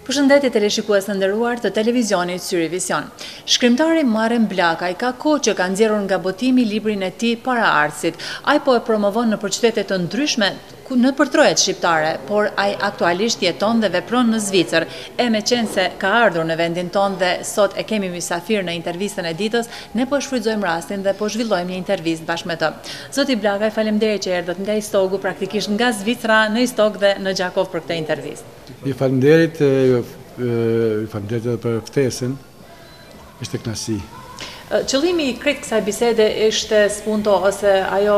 Përshëndetje teleshikues të nderuar të televizionit Syri Vision. Shkrimtari Marem Blakaj ka kohë që ka nxjerrur nga botimi librin e tij Para Arsit. Ai po e promovon në qytete të ndryshme në përtrojet shqiptare, por ai aktualisht jeton dhe vepron në Zvicër. E me qenë se ka ardhur në vendin tonë dhe sot e kemi mysafir në intervistën e ditës, ne po shfrytëzojmë rastin dhe po zhvillojmë një intervistë bashkë me të. Zoti Blakaj, faleminderit që erdhët nga Istogu, praktikisht nga Zvicra në Istog dhe në Gjakov për këtë intervistë. Ju faleminderit edhe për ftesën, ishte kënaqësi. Qëllimi i krejt kësaj bisede ishte spunto ose ajo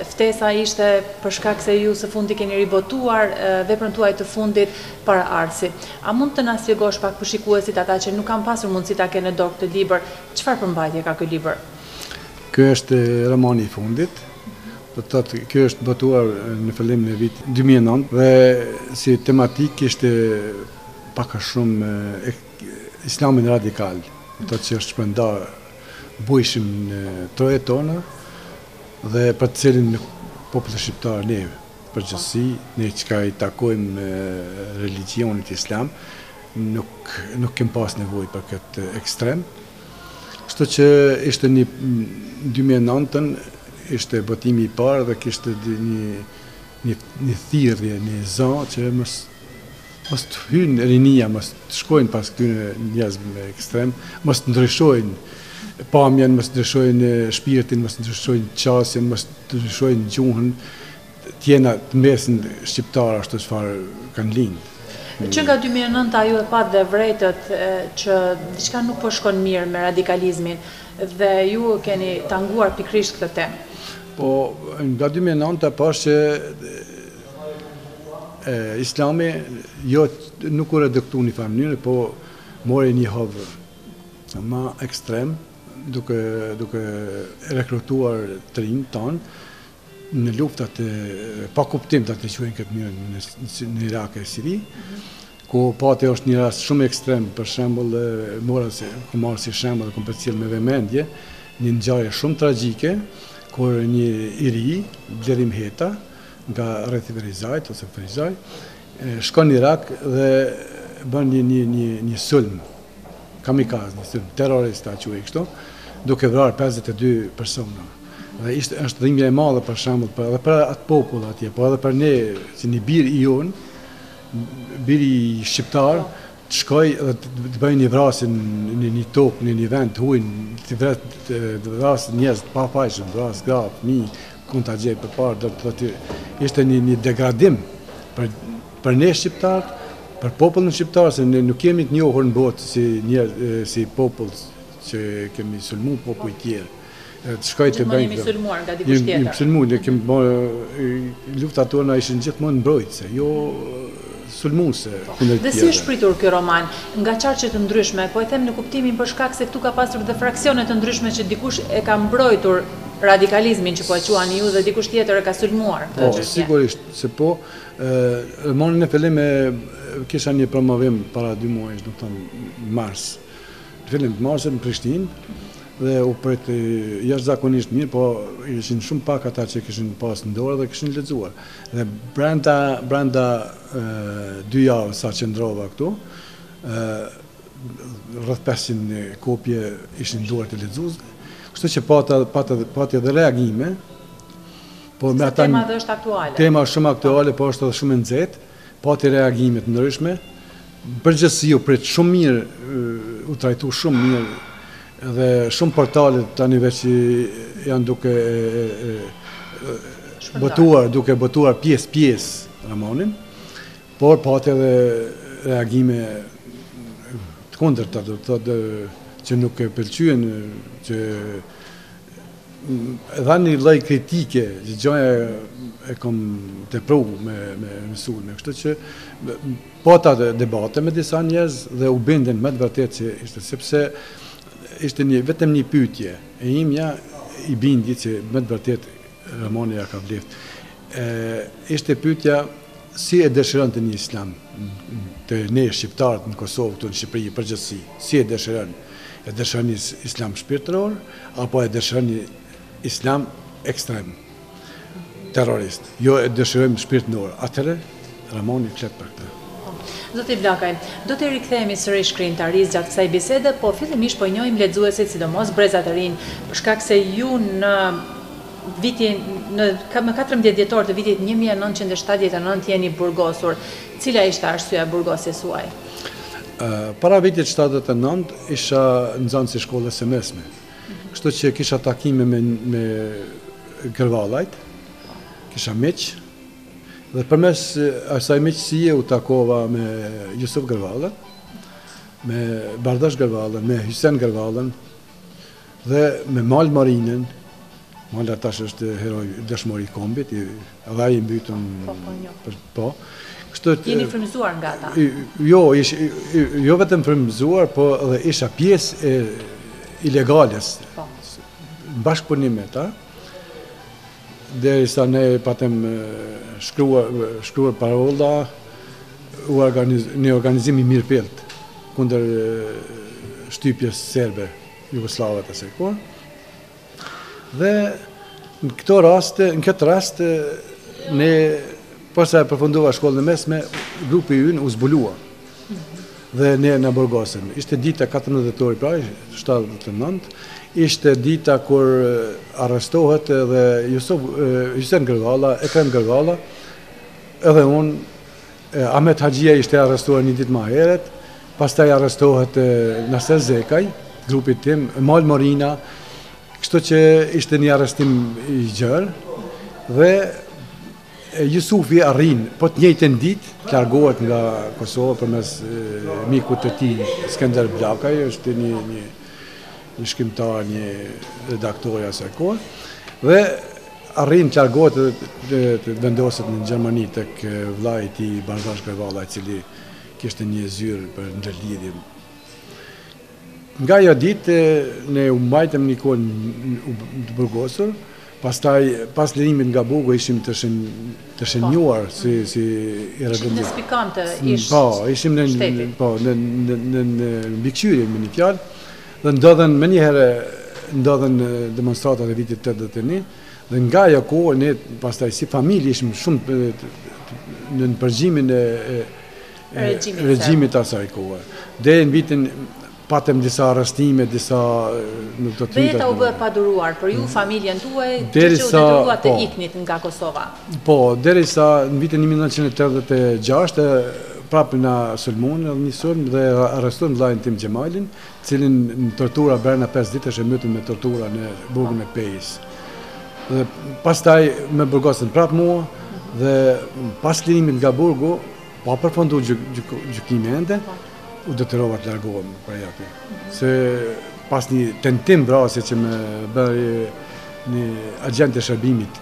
ftesa ishte për shkak se ju së fundi keni ribotuar veprën tuaj të fundit Para Arsi. A mund të na sqarosh pak për shikuesit ata që nuk kanë pasur mundësi ta kenë në dorë këtë libër, çfarë përmbajtje ka ky libër? Ky është romani i fundit. Do të thotë, ky është botuar në fillimin e vitit 2009 dhe si tematik ishte pak a shumë islamin radikal. Do të thotë që është shpërndar bujshim në trojet tona dhe për të cilin popullin shqiptar ne përgjithësi, ne që i takojmë religionit islam, nuk kem pas nevojë për këtë ekstrem. Kështu që ishte një 2009-ën, ishte botimi i parë dhe kishte një thirrje, një zë që mos të hynë rinia, mos të shkojnë pas këtyre njerëzve ekstrem, mos të ndryshojnë pamjen, mos të ndryshojnë shpirtin, mos të ndryshojnë qasjen, mos të ndryshojnë gjuhën, tjena të mesin shqiptar ashtu çfarë kanë lindë. Që nga 2009 ju e pat dhe vretët që diçka nuk po shkon mirë me radikalizmin dhe ju keni tanguar pikrisht këtë temë. Po, nga 2009 pash që Islami nuk u reduktu një farë mënyrë, po mori një havë më ekstrem, duke rekrutuar të rinj tanë në luftat pa kuptim të të quajnë këtë mënyrë në Irak e Siri, ku pati është një rast shumë ekstrem, për shembull, marrë si shembull, kom përcjell me vëmendje, një ngjarje shumë tragjike, kur një i ri, Blerim Heta, nga rrethi Ferizajt ose Ferizaj, shkon në Irak dhe bën një sulm, kamikaz, një sulm terrorist, quaj kështu, duke vrarë 52 persona. Dhe është dhimbje e madhe për shembull, edhe për atë popull atje, po edhe për ne, si një bir i jonë, biri shqiptar, të shkoj dhe të bëjnë një vrasje në një tokë, në një vend të huaj, të vrasë njerëz të pafajshëm, vrasë gra, fëmijë, kontagjej përpara, ishte një degradim për ne shqiptarët, për popullin shqiptar, se ne nuk kemi të njohur në botë si popull që kemi sulmu popull tjerë. Gjithmonë jemi sulmuar nga dikush tjetër. Jemi sulmuar, luftat tona ishin gjithmonë mbrojtëse, jo sulmuese. Dhe si është pritur ky roman nga qarqe të ndryshme, po e them në kuptimin për shkak se këtu ka pasur dhe fraksione të ndryshme që dikush e ka mbrojtur radikalizmin që po e quani ju dhe dikush tjetër e ka sulmuar. Po, sigurisht se po. Romanin në fillim kisha një promovim para 2 muajsh, do të thonë mars. Në fillim të marsit në Prishtinë dhe u prit jashtëzakonisht mirë, po ishin shumë pak ata që kishin pas në dorë dhe kishin lexuar. Dhe brenda 2 javë sa qëndrova këtu, rreth 500 kopje ishin në dorë të lexuesve. Kështu që pati edhe reagime. Po me ata tema është aktuale. Tema është shumë aktuale, po është edhe shumë e nxehtë. Pati reagime të ndryshme. Përgjithësi u prit shumë mirë, u trajtu shumë mirë dhe shumë portale tani veç janë duke botuar pjesë romanin, por pati edhe reagime të kundërta, do të thotë që nuk e pëlqyen, që dha një lloj kritike, që gjaja e kom tepru me sulme, kështu që pata debate me disa njerëz dhe u bindën me të vërtetë që ishte, sepse ishte vetëm një pyetje e imja i bindi që me të vërtetë romani ja ka vleftë. Ishte pyetja si e dëshiron të një islam të ne shqiptarët në Kosovë, këtu në Shqipëri përgjithësi, si e dëshiron? E dëshiron një islam shpirtëror apo e dëshiron një islam ekstrem, terrorist? Jo, e dëshirojmë shpirtëror. Atëherë romani flet për këtë. Zoti Blakaj, do të rikthehemi sërish krijimtarisë gjatë kësaj bisede, po fillimisht po i njohim lexuesit, sidomos brezat e rinj, për shkak se ju me 14 dhjetor të vitit 1979 jeni burgosur. Cila ishte arsyeja e burgosjes suaj? Para vitit 79 isha nxënës i shkollës së mesme. Kështu që kisha takime me gërvallajt, kisha miq, dhe përmes asaj miqësie u takova me Jusuf Gërvallën, me Bardash Gërvallën, me Hysen Gërvallën dhe me Mal Marinën. Mal tash është heroj dëshmor i kombit, edhe ai mbytën po. Jeni frymëzuar nga ata? Jo vetëm frymëzuar, po edhe isha pjesë e ilegales, bashkëpunim me ta, derisa ne patëm shkruar parolla një organizim i mirëpillt kundër shtypjes serbe jugoslave të asaj kohe. Dhe në këtë rast ne posa e përfundova shkollën e mesme, grupi ynë u zbulua dhe ne në burgosën. Ishte dita 14 dhjetori pra, 79, ishte dita kur arrestohet edhe Hysen Gërvalla, Ekrem Gërvalla, edhe unë, Ahmet Haxhia ishte arrestuar një ditë më herët, pastaj arrestohet Naser Zekaj, grupit tim, Mal Marina, kështu që ishte një arrestim i gjerë, dhe Jusufi arrin, po të njëjtën ditë, të largohet nga Kosova përmes mikut të tij, Skender Blakaj, është një shkrimtar, një redaktor i asaj kohe, dhe arrin të largohet të vendoset në Gjermani tek vllai i tij Bardash Gërvalla, i cili kishte një zyrë për ndërlidhje. Nga ajo ditë ne u mbajtëm një kohë të burgosur. Pastaj, pas lirimit nga burgu, ishim të shenjuar si Ishim në spikante ish ishim në mbikëqyrje me një fjalë, dhe ndodhen demonstratat e vitit 81, dhe nga ajo kohë ne pastaj si familje ishim shumë në përgjimin e regjimit asaj kohe. Deri në vitin patëm disa arrestime, disa nuk do të Veta u bë paduruar, për ju, familjen tuaj, që u detyrua të iknit nga Kosova. Po, derisa në vitin 1986, prapë na sulmuan edhe një sulm dhe arrestuan vllain tim Xhemalin, cilin në tortura berna 5 ditë e mbytën me tortura në burgun e Pejis. Dhe pastaj me burgosën prapë mua, dhe pas lirimit nga burgu, pa përfundu gjykimi ende, u detyrova të largohem prej aty. Se pas një tentim vrasje që më bëri një agent e shërbimit,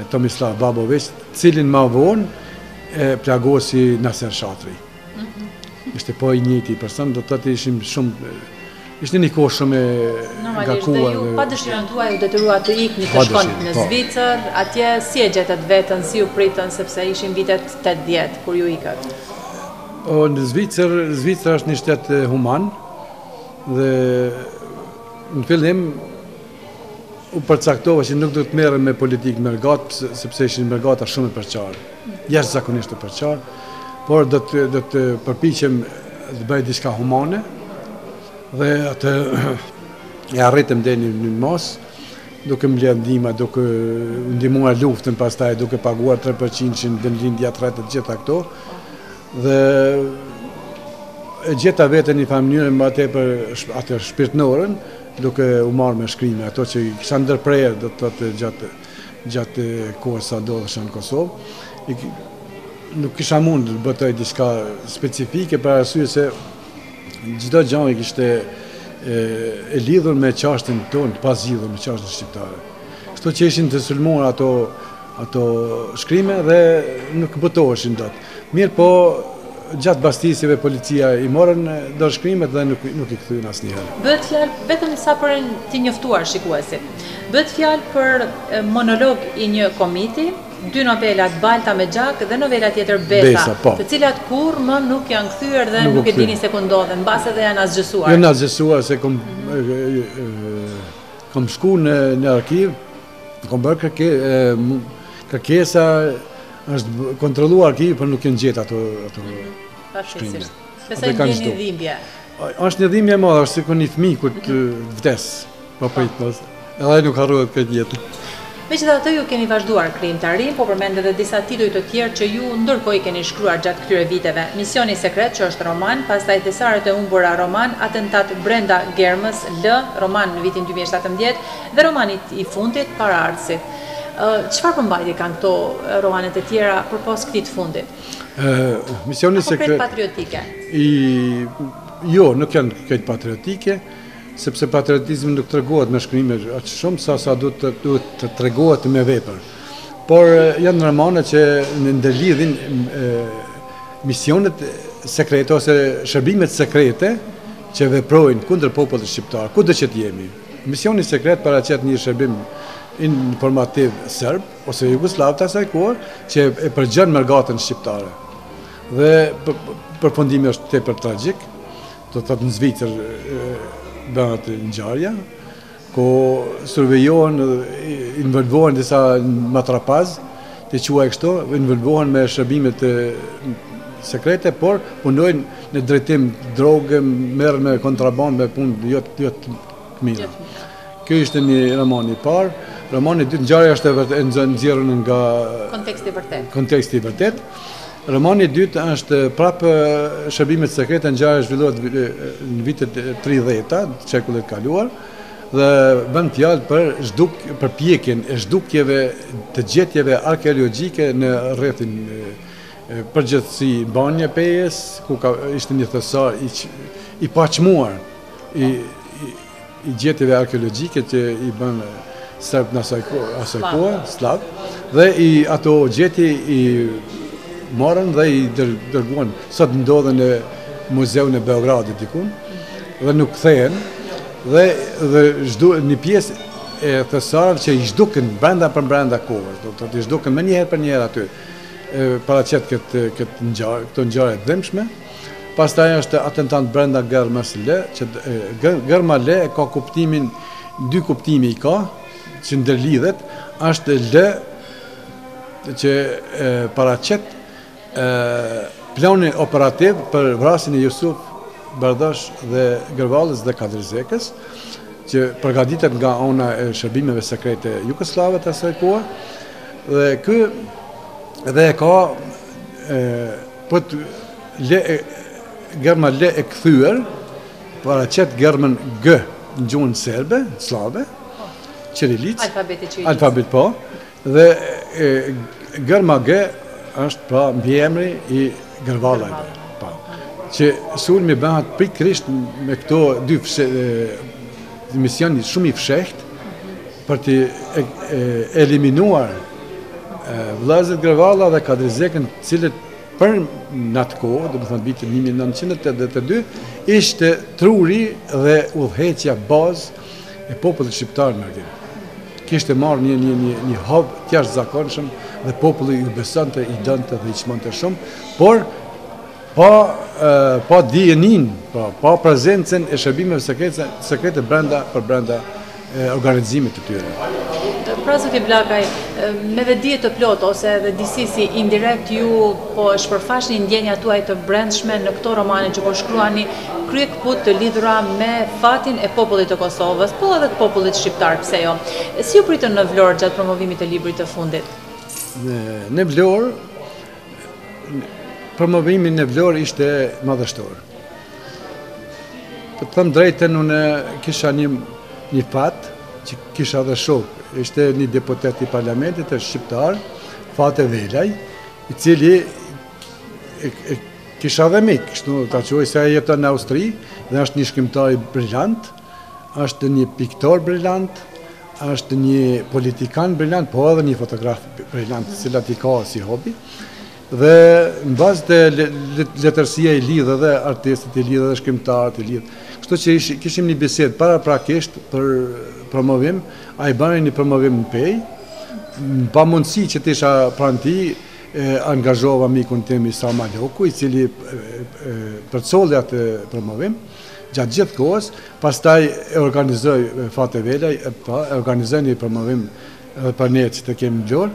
Tomislav Babović, cilin ma vonë plagosi Naser Shatri. Ishte po i njëjti person, do të thotë ishim shumë, ishte një kohë shumë e gakuar. Ju pa dëshirën tuaj u detyrua të ikni të shkoni në Zvicër, atje si e gjetët vetën, si u pritën, sepse ishin vitet 80 kur ju ikët. Në Zvicër është një shtet human, dhe në fillim u përcaktova që nuk do të merrem me politikë mergat, sepse ishin mergata shumë e përqarë, jashtëzakonisht e përqarë, por do të përpiqem të bëj diçka humane, dhe atë e arritëm deri në mos, duke mbledh ndihma, duke ndihmuar luftën pastaj, duke paguar 3% në vendlindja të gjitha këto, dhe e gjeta vetën një mënyrë më atë shpirtënorën, duke u marrë me shkrime, ato që kisha ndërprerë do të thotë gjatë kohës sa ndodhesha në Kosovë. Nuk kisha mund të bëtoj diçka specifike për arsye se çdo gjë kishte e lidhur me çështën tonë, të pazgjidhur me çështën shqiptare. Kështu që ishin të sulmuar ato shkrime dhe nuk botoheshin dot. Mirë po, gjatë bastisive policia i morën do shkrimet dhe nuk i kthyen asnjëherë. Bëhet fjalë vetëm sa për të njoftuar shikuesit. Bëhet fjalë për monolog i një komiti, 2 novelat Balta me Gjak dhe novela tjetër Besa, të cilat kurrë më nuk janë kthyer dhe nuk e dini se ku ndodhen, mbase dhe janë asgjësuar. Janë asgjësuar se kom shku në arkiv, kom bërë kërkesa, është kontrolluar arkiv, për nuk janë gjetë ato shkrimje. Besoj ndjeni dhimbje. Është një dhimbje e madhe, është si kur një fëmijë kur të vdes, pa pritmas. Edhe ai nuk harrohet këtë jetë. Megjithatë ju keni vazhduar krijimtarinë, po përmend edhe disa tituj të tjerë që ju ndërkohë keni shkruar gjatë këtyre viteve. Misioni sekret që është roman, pastaj Thesaret e humbura roman, Atentat brenda Germës L, roman në vitin 2017 dhe romani I fundit Paraardhësit. Çfarë përmbajtje kanë këto romanet e tjera përpos këtij të fundit? Misioni sekret patriotike. Jo, nuk janë këtë patriotike, sepse patriotizmi nuk tregohet me shkrime aq shumë sa duhet të tregohet me vepër. Por janë romane që ndërlidhin misionet sekrete ose shërbimet sekrete që veprojnë kundër popullit shqiptar, kudo që të jemi. Misioni sekret paraqet një shërbim informativ serb ose jugoslav të asaj kohë që e përgjën mërgatën shqiptare. Dhe përfundimi është tepër tragjik, do të thotë në Zvicër bëhet ngjarja, ku survejohen, involvohen disa matrapaz, të quaj kështu, involvohen me shërbimet sekrete, por punojnë në drejtim drogë, merren me kontraband, me punë jo të mira. Ky ishte një roman I parë. Romani I dytë, ngjarja është e nxjerrur nga konteksti I vërtet. Romani I dytë është prapë shërbimet sekrete, ngjarja zhvillohet në vitet 30-ta, shekullit të kaluar, dhe bën fjalë për përpjekjen e zhdukjeve të gjetjeve arkeologjike në rrethin përgjithësi Banja Pejes, ku ishte një thesar I paqmuar I gjetjeve arkeologjike që I bën serb në asaj kohë, slav, dhe ato gjetje I marrën dhe I dërguan. Sot ndodhen në muzeun e Beogradit dikun, dhe nuk kthehen, dhe një pjesë e thesarëve që I zhduken brenda për brenda kohës, do të I zhduken me njëherë për njëherë aty, paraqet këto ngjarje të dëmshme. Pastaj është Atentat brenda Germës L, që Germa L ka kuptimin, dy kuptime I ka, që ndërlidhet, është L që paraqet planin operativ për vrasjen e Jusuf Bardash dhe Gërvallës dhe Kadrizekës, që përgatitet nga ana e shërbimeve sekrete jugoslave të asaj kohe, dhe ky dhe ka Germa L e kthyer, paraqet Germën G në gjuhën serbe, slave, Qirilic, alfabet po, dhe Germa G është pra mbiemri I Gërvallajve, që sulmi bëhet pikërisht me këto dy misioni shumë I fshehtë për të eliminuar vëllezërit Gërvalla dhe Kadrizekën, cilët për në atë kohë, do të thënë vitin 1982, ishte truri dhe udhëheqja bazë e popullit shqiptar në Argentinë. Kishte marrë një hub të jashtëzakonshëm dhe populli I besonte, I donte dhe I çmonte shumë, por pa dijenin, pa prezencën e shërbimeve sekrete brenda organizimit të tyre. Pra zoti Blakaj, me vedije të plot ose edhe disisi indirekt ju po shpërfashni ndjenjat tuaj të brendshme në këto romane që po shkruani kryekput të lidhura me fatin e popullit të Kosovës, po edhe të popullit shqiptar, pse jo. Si ju pritën në Vlorë gjatë promovimit të librit të fundit? Në Vlorë, promovimi në Vlorë ishte madhështor. Për të thëmë drejtën, unë kisha një fat që kisha dhe shok. Ishte një deputet I parlamentit e shqiptar, Fate Velaj, I cili kisha dhe mik, ta quaj se ai jeton në Austri, dhe është një shkrimtar brillant, është një piktor brillant, është një politikan brillant, po edhe një fotograf brillant, cilat I ka si hobi. Dhe në bazë të letërsia I lidhë dhe artistët I lidhë dhe shkrimtarët I lidhë. Kështu që kishim një bisedë paraprakisht për promovim, a I bani një promovim në pej, pa mundësi që të isha pranë ti, angazhova mikun tim Isa Maloku, I cili përcolli atë promovim, gjatë gjithë kohës, pastaj e organizoj Fate Velaj, e organizoj një promovim për ne që të kemi Vlorë,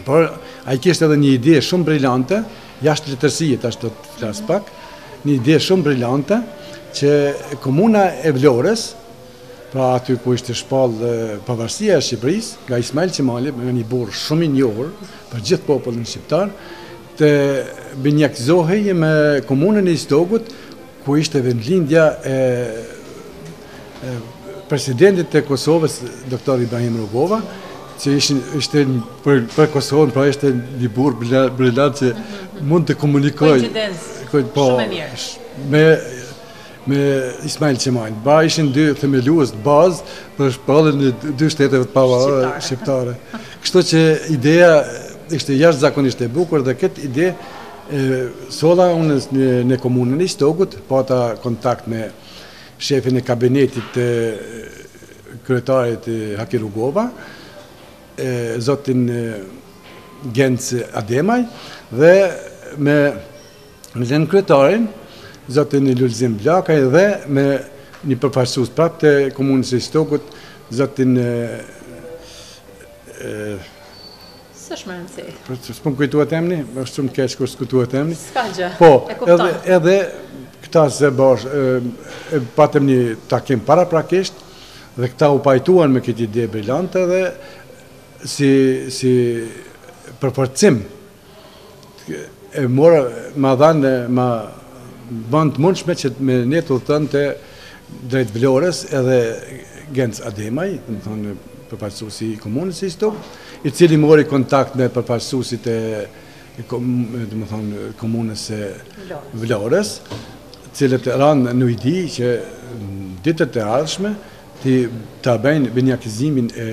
por a I kishte edhe një ide shumë brillante, jashtë letërsijet, ashtë do të flas pak, një ide shumë brillante që komuna e Vlorës, pra aty ku ishte shpallë pavarësia e Shqipërisë, nga Ismail Qemali, me një burr shumë i njohur për gjithë popullin shqiptar, të binjakzohej me komunën e Istogut, ku ishte vendlindja e presidentit të Kosovës, doktor Ibrahim Rugova, që ishte për Kosovën, pra ishte një burr brillant që mund të komunikoj shumë e mirë me Ismail Qemali. Ba ishin dy themelues të bazë për shpalljen e dy shteteve të pavarura shqiptare. Kështu që ideja ishte jashtëzakonisht e bukur dhe këtë ide solla unë në komunën e Istogut, pata kontakt me shefin e kabinetit të kryetarit Haki Rugova, zotin Genc Ademaj, dhe me zënë kryetarin, zotin Lulzim Blakaj, dhe me një përfaqësues prapë të komunës së Istogut, zotin s'është më rëndësi. S'po kujtohet emri, është shumë keq kur s'kujtohet emri. S'ka gjë. Po, e kupton. edhe këta se patëm një takim paraprakisht dhe këta u pajtuan me këtë ide brillante dhe si përforcim e mora ma dhanë ma bënd të mundshme që me ne të udhëton të drejt Vlorës edhe Genc Ademaj, do të thonë përfaqësuesi i komunës së Istog, i cili mori kontakt me përfaqësuesit e komunës së Vlorës, cilët ranë në ide që ditët e ardhshme ta bëjnë binjakizimin e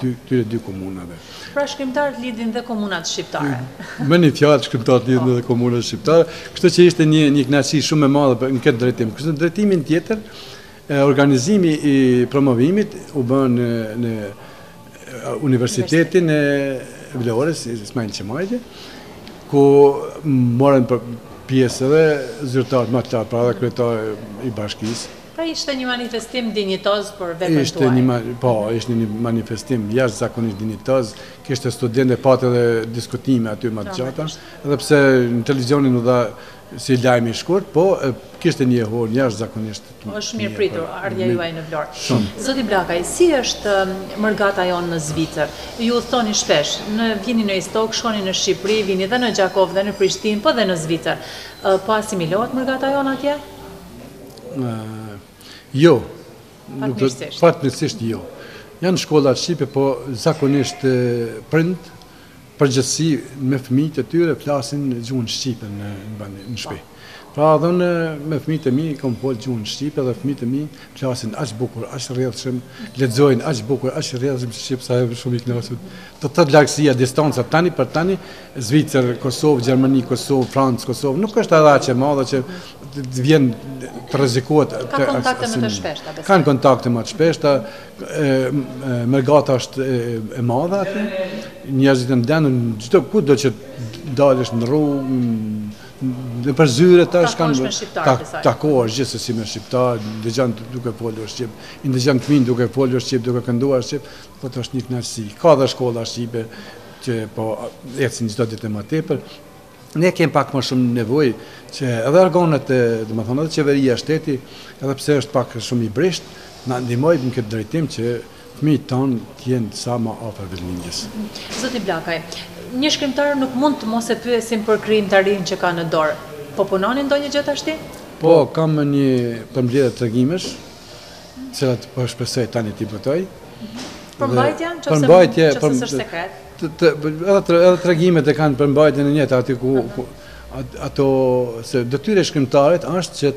këtyre dy komunave. Pra shkrimtarët lidhin dhe komunat shqiptare. Me një fjalë shkrimtarët lidhin dhe komunat shqiptare, kështu që ishte një kënaqësi shumë e madhe në këtë drejtim. Kështu në drejtimin tjetër, organizimi i promovimit u bën në Universitetin e Vlorës, Ismail Qemali, ku morën pjesë edhe zyrtarët më të lartë, pra dhe kryetar i bashkisë. Pra ishte një manifestim dinjitoz për veprën tuaj. Po, ishte një manifestim jashtëzakonisht dinjitoz, kishte studentë, patë edhe diskutime aty më të gjata, edhe pse në televizionin u dha si lajm i shkurt, po kishte një ehon jashtëzakonisht. Është mirë pritur ardhja juaj në Vlorë. Zoti Blakaj, si është mërgata jonë në Zvicër? Ju thoni shpesh, vini në Istog, shkoni në Shqipëri, vini dhe në Gjakov dhe në Prishtinë, po dhe në Zvicër. Po asimilohet mërgata jonë atje? Jo, fatmirësisht jo. Janë shkollat shqipe, po zakonisht prind, përgjithësi me fëmijët e tyre flasin gjuhën shqipe në shtëpi. Pra dhe unë me fëmijët e mi kam folë gjuhën shqipe dhe fëmijët e mi flasin aq bukur, aq rrjedhshëm, lexojnë aq bukur, aq rrjedhshëm shqip sa shumë i kënaqur. Do të thotë largësia, distanca tani për tani, Zvicër, Kosovë, Gjermani, Kosovë, Francë, Kosovë, nuk është edhe aq e madhe që vjen të rrezikohet. Ka kontakte më të shpeshta, besoj. Kanë kontakte më të shpeshta, mërgata është e madhe aty. Njerëzit ndenën çdo kudo që dalësh në rrugë, në përzyre tash kanë takohesh gjithsesi me shqiptar, dëgjon duke folur shqip, i dëgjon fëmijë duke folur shqip, duke kënduar shqip, po është një kënaqësi. Ka dhe shkolla shqipe që po ecin çdo ditë më tepër. Ne kemi pak më shumë nevojë që edhe organet, domethënë edhe qeveria, shteti, edhe pse është pak shumë i brisht, na ndihmojnë në këtë drejtim që fëmijët tonë të jenë sa më afër vendlindjes. Zoti Blakaj, një shkrimtar nuk mund të mos e pyesim për krijimtarinë që ka në dorë. Po punoni ndonjë gjë tashti? Po, kam një përmbledhje tregimesh, cilat po shpresoj tani t'i botoj. Përmbajtja, nëse është sekret. Edhe tregimet e kanë përmbajtjen e njëjtë aty ku ato se detyra e shkrimtarit është që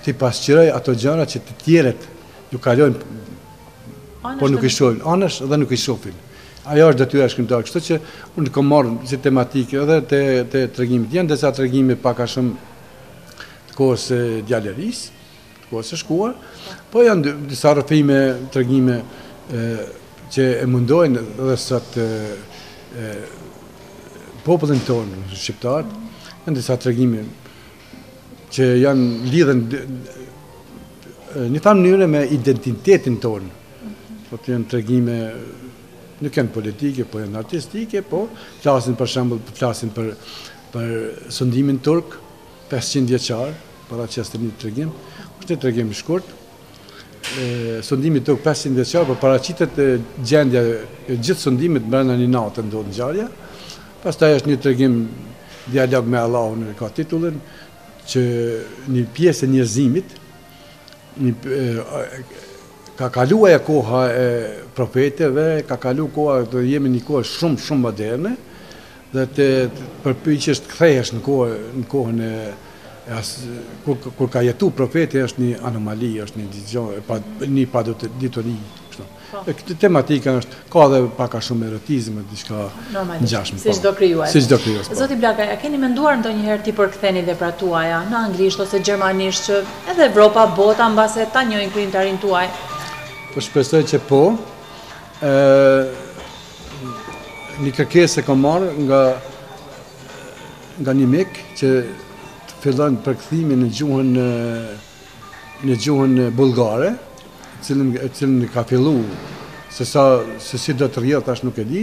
të pasqyroj ato gjëra që të tjerët ju kalojnë, po nuk i shohin, anash dhe nuk i shohin. Ajo është detyra e shkrimtarit, kështu që unë kam marrë si tematikë edhe te tregimit. Janë disa tregime pak a shumë të kohës së djalerisë, të kohës së shkuar, po janë disa rrëfime, tregime që e mundojnë edhe sot popullin tonë shqiptar, janë disa tregime që janë lidhen një farë mënyre me identitetin tonë. Po të janë tregime, nuk janë politike, po janë artistike, po flasin për shembull, flasin për për sondimin turk, 500 vjeçar, para që një tregim, është një tregim shkurt. Sondimi turk 500 vjeçar, për paraqitet gjendja e gjithë sondimit brenda një natë ndodh ngjarja. Pastaj është një tregim dialog me Allahun, ka titullin, që një pjesë e njerëzimit ka kaluar koha e profetëve, ka kaluar koha, do jemi një kohë shumë moderne, dhe të përpiqesh të kthehesh në kohën e kur ka jetu profeti është një anomali, është një padituri. Këtë tematika ka dhe paka shumë erotizm, diçka ngjashme. Siç do krijuar. Zoti Blakaj, a keni menduar ndonjëherë ti përktheni veprat tuaja në anglisht ose gjermanisht, që edhe Evropa, bota mbase ta njohin krijimtarin tuaj? Po shpresoj që po. Një kërkesë kam marrë nga një mik që fillon përkthimin në gjuhën bullgare, cilën ka fillu, se si do të rrjedh tash nuk e di,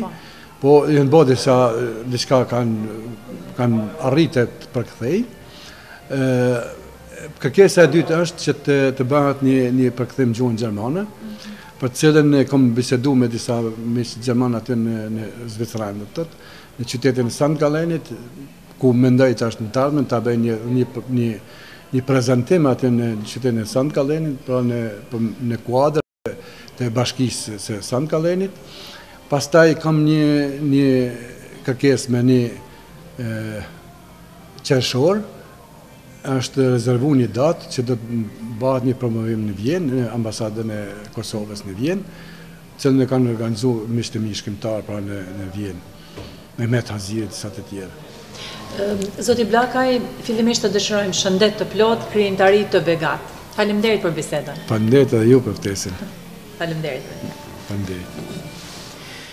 po janë bërë diçka kanë arritë të përkthej. Kërkesa e dytë është që të bëhet një përkthim gjuhën gjermane, për cilën kam bisedu me disa miq gjerman aty në Zviceranë, në qytetin e St. Gallenit, ku mendoj që është në të ardhmen ta bëj një prezantim aty në qytetin e St. Gallenit, pra në kuadër të bashkisë së St. Gallenit. Pastaj kam një kërkesë me një qershor, është rezervu një datë që do të bëhet një promovim në Vjenë, në ambasadën e Kosovës në Vjenë, cilën e kanë organizuar miqtë mi shkrimtar pra në Vjenë, me Met Haziri e disa të tjerë. Zoti Blakaj, fillimisht të dëshirojmë shëndet të plot, krijimtari të begat. Faleminderit për bisedën. Faleminderit edhe ju për ftesën. Faleminderit. Faleminderit.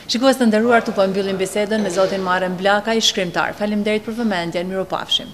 Shikues të nderuar, tu po mbyllim bisedën me zotin Marem Blakaj, shkrimtar. Faleminderit për vëmendjen, mirupafshim.